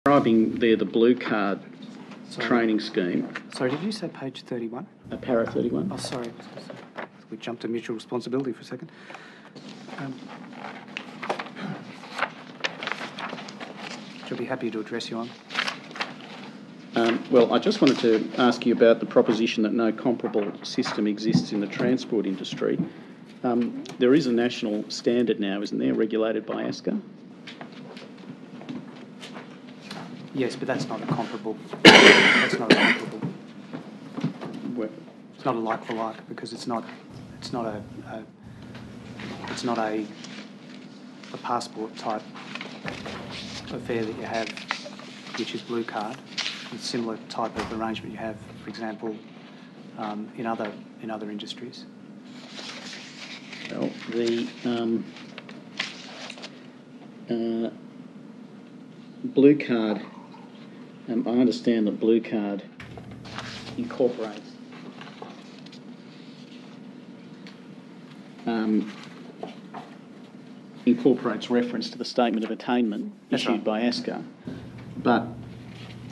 Describing there the blue card training scheme. Sorry, did you say page 31? Para 31. Oh, sorry. We jumped to mutual responsibility for a second. She'll be happy to address you on. Well, I just wanted to ask you about the proposition that no comparable system exists in the transport industry. There is a national standard now, isn't there, regulated by ASCA? Yes, but that's not a comparable. That's not a comparable. Well, it's not a like for like because it's not a passport type affair that you have, which is blue card. It's a similar type of arrangement you have, for example, in other industries. Well, the blue card. I understand that blue card incorporates reference to the statement of attainment issued by ASCA, but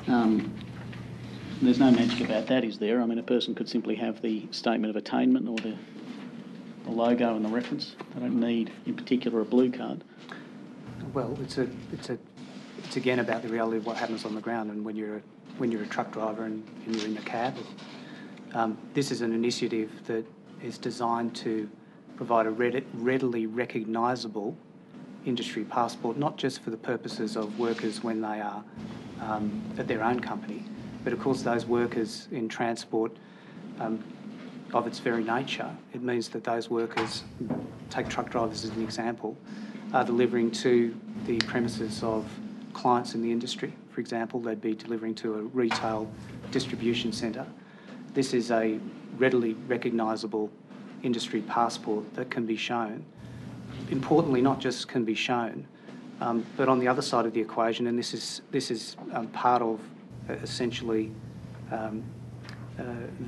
there's no magic about that, is there? I mean, a person could simply have the statement of attainment or the logo and the reference. They don't need, in particular, a blue card. Well, it's again about the reality of what happens on the ground, and when you're a truck driver and you're in a cab. This is an initiative that is designed to provide a readily recognisable industry passport, not just for the purposes of workers when they are at their own company, but of course those workers in transport, of its very nature, it means that those workers, take truck drivers as an example, are delivering to the premises of clients in the industry. For example, they'd be delivering to a retail distribution centre. This is a readily recognisable industry passport that can be shown. Importantly, not just can be shown, but on the other side of the equation, and this is part of essentially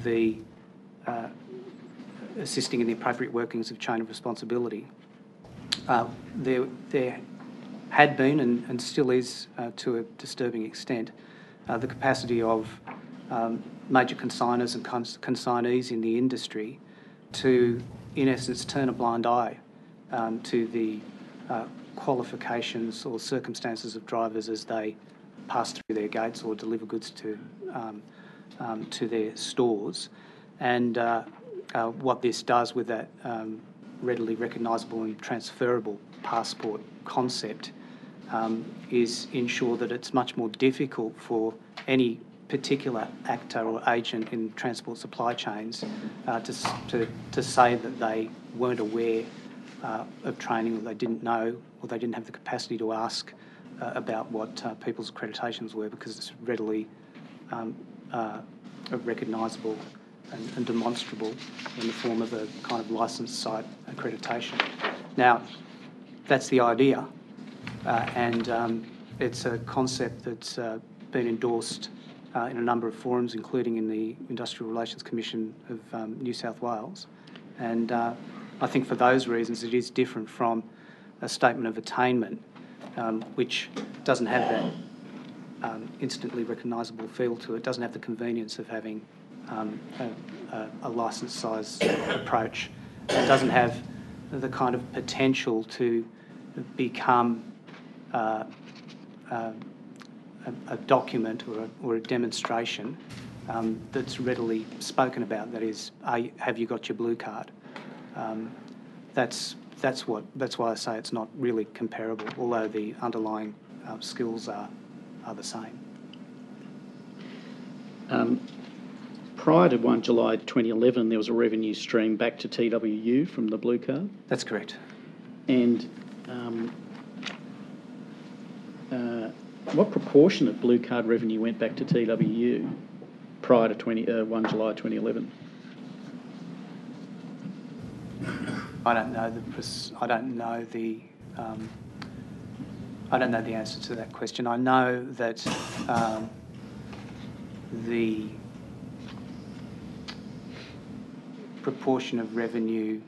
the assisting in the appropriate workings of chain of responsibility. There had been and still is, to a disturbing extent, the capacity of major consignors and consignees in the industry to, in essence, turn a blind eye to the qualifications or circumstances of drivers as they pass through their gates or deliver goods to their stores. And what this does with that readily recognisable and transferable passport concept is ensure that it's much more difficult for any particular actor or agent in transport supply chains to say that they weren't aware of training, or they didn't know, or they didn't have the capacity to ask about what people's accreditations were, because it's readily recognisable and demonstrable in the form of a kind of licensed site accreditation. Now, that's the idea, and it's a concept that's been endorsed in a number of forums, including in the Industrial Relations Commission of New South Wales. And I think for those reasons it is different from a statement of attainment, which doesn't have that instantly recognisable feel to it, doesn't have the convenience of having a licence size approach. It doesn't have the kind of potential to become a document or a demonstration that's readily spoken about. That is, have you got your blue card? That's why I say it's not really comparable, although the underlying skills are the same. Prior to 1 July 2011, there was a revenue stream back to TWU from the blue card. That's correct. And what proportion of blue card revenue went back to TWU prior to 1 July 2011? I don't know the answer to that question. I know that the proportion of revenue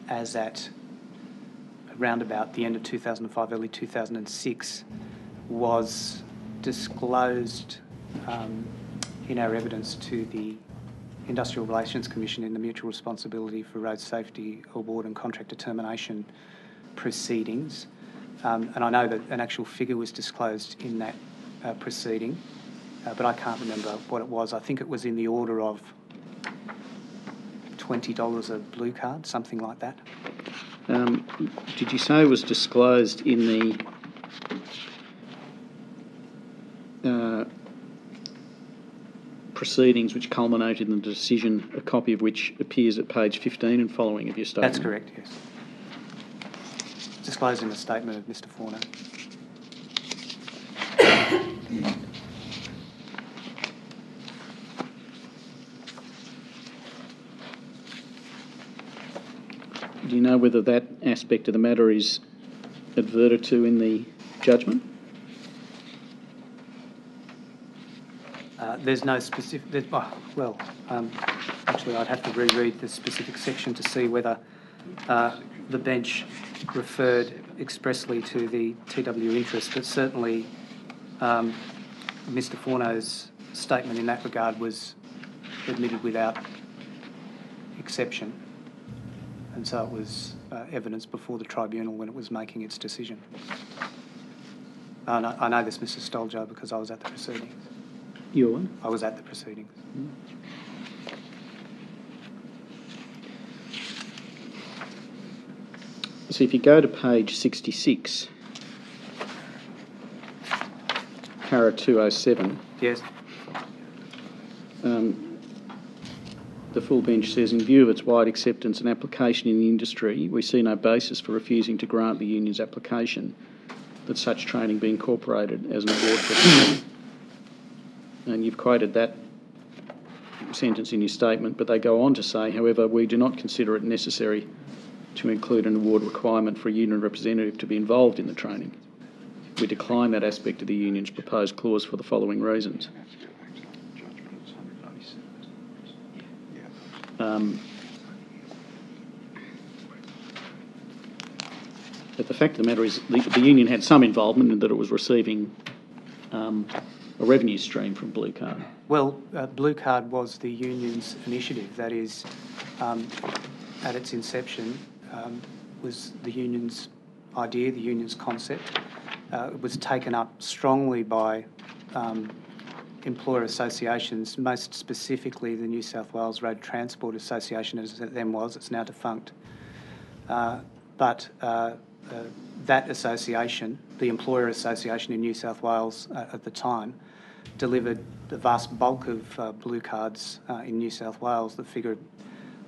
as at round about the end of 2005, early 2006, was disclosed in our evidence to the Industrial Relations Commission in the Mutual Responsibility for Road Safety Award and Contract Determination proceedings. And I know that an actual figure was disclosed in that proceeding, but I can't remember what it was. I think it was in the order of $20 a blue card, something like that. Did you say it was disclosed in the proceedings which culminated in the decision, a copy of which appears at page 15 and following of your statement? That's correct, yes. Disclosed in the statement of Mr. Forno. Do you know whether that aspect of the matter is adverted to in the judgment? There's no specific... actually, I'd have to reread the specific section to see whether the bench referred expressly to the TW interest, but certainly Mr. Forno's statement in that regard was admitted without exception, and so it was evidence before the tribunal when it was making its decision. I know this, Mr. Stoljo, because I was at the proceedings. You were? I was at the proceedings. So if you go to page 66, para 207, Yes. the full bench says, in view of its wide acceptance and application in the industry, we see no basis for refusing to grant the union's application that such training be incorporated as an award for training. And you've quoted that sentence in your statement, but they go on to say, however, we do not consider it necessary to include an award requirement for a union representative to be involved in the training. We decline that aspect of the union's proposed clause for the following reasons. But the fact of the matter is the union had some involvement in that it was receiving a revenue stream from Blue Card. Well, Blue Card was the union's initiative. That is, at its inception, was the union's idea, the union's concept. It was taken up strongly by employer associations, most specifically the New South Wales Road Transport Association, as it then was. It's now defunct. But that association, the Employer Association in New South Wales at the time, delivered the vast bulk of blue cards in New South Wales. The figure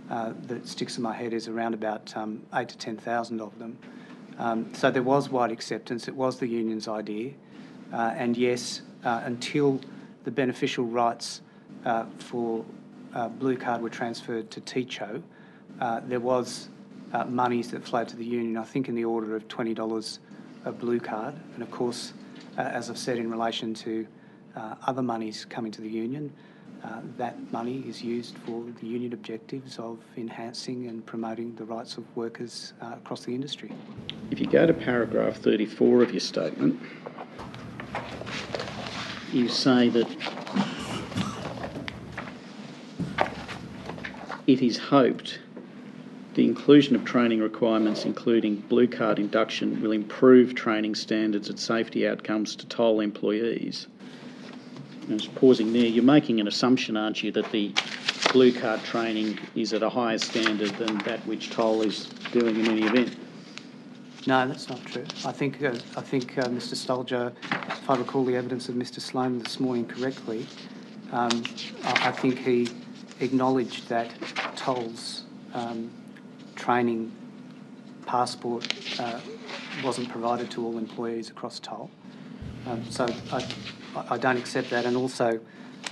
that sticks in my head is around about 8,000 to 10,000 of them. So there was wide acceptance. It was the union's idea. And yes, until the beneficial rights for Blue Card were transferred to TCHO, there was monies that flowed to the union, I think in the order of $20 a Blue Card. And of course, as I've said, in relation to other monies coming to the union, that money is used for the union objectives of enhancing and promoting the rights of workers across the industry. If you go to paragraph 34 of your statement, you say that it is hoped the inclusion of training requirements, including Blue Card induction, will improve training standards and safety outcomes to toll employees. I was pausing there. You're making an assumption, aren't you, that the Blue Card training is at a higher standard than that which toll is doing in any event? No, that's not true. I think Mr. Stoljo, if I recall the evidence of Mr. Sloan this morning correctly, I think he acknowledged that toll's training passport wasn't provided to all employees across toll. So I don't accept that. And also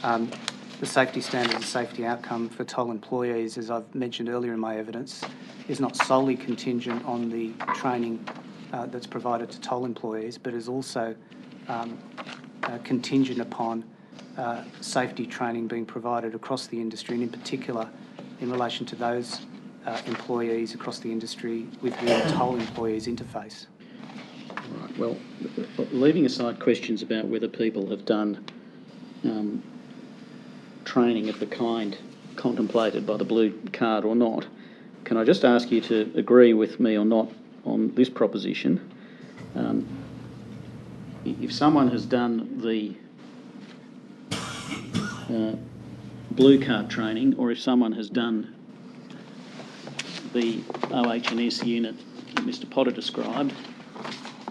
the safety standards and safety outcome for toll employees, as I've mentioned earlier in my evidence, is not solely contingent on the training that's provided to toll employees, but is also contingent upon safety training being provided across the industry, and in particular in relation to those employees across the industry with whom toll employees interface. Right. Well, leaving aside questions about whether people have done training of the kind contemplated by the blue card or not, can I just ask you to agree with me or not on this proposition? If someone has done the blue card training, or if someone has done the OH&S unit that Mr Potter described,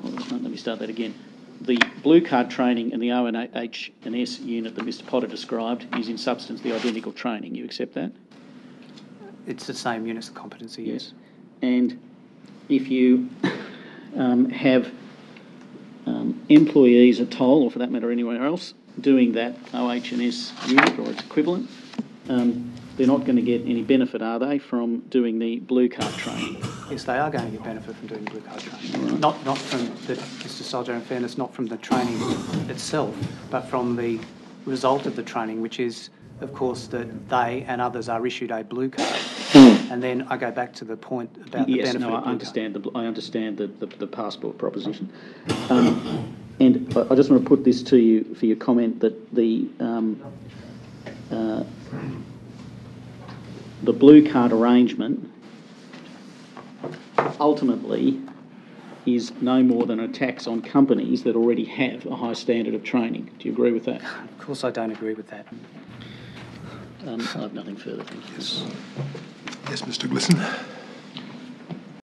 let me start that again. The blue card training and the OH&S unit that Mr Potter described is in substance the identical training. You accept that? It's the same units of competency, yes. And if you have employees at Toll, or for that matter anywhere else, doing that OH&S unit or its equivalent, they're not going to get any benefit, are they, from doing the blue card training? Yes, they are going to get benefit from doing blue card training. Right. Not from the, Mr Soldier, in fairness, not from the training itself, but from the result of the training, which is, of course, that they and others are issued a blue card. And then I go back to the point about the benefit. Yes, no, I understand the passport proposition. And I just want to put this to you for your comment that the blue card arrangement ultimately is no more than a tax on companies that already have a high standard of training. Do you agree with that? Of course I don't agree with that. I have nothing further. Thank you. Yes, Mr. Glisson.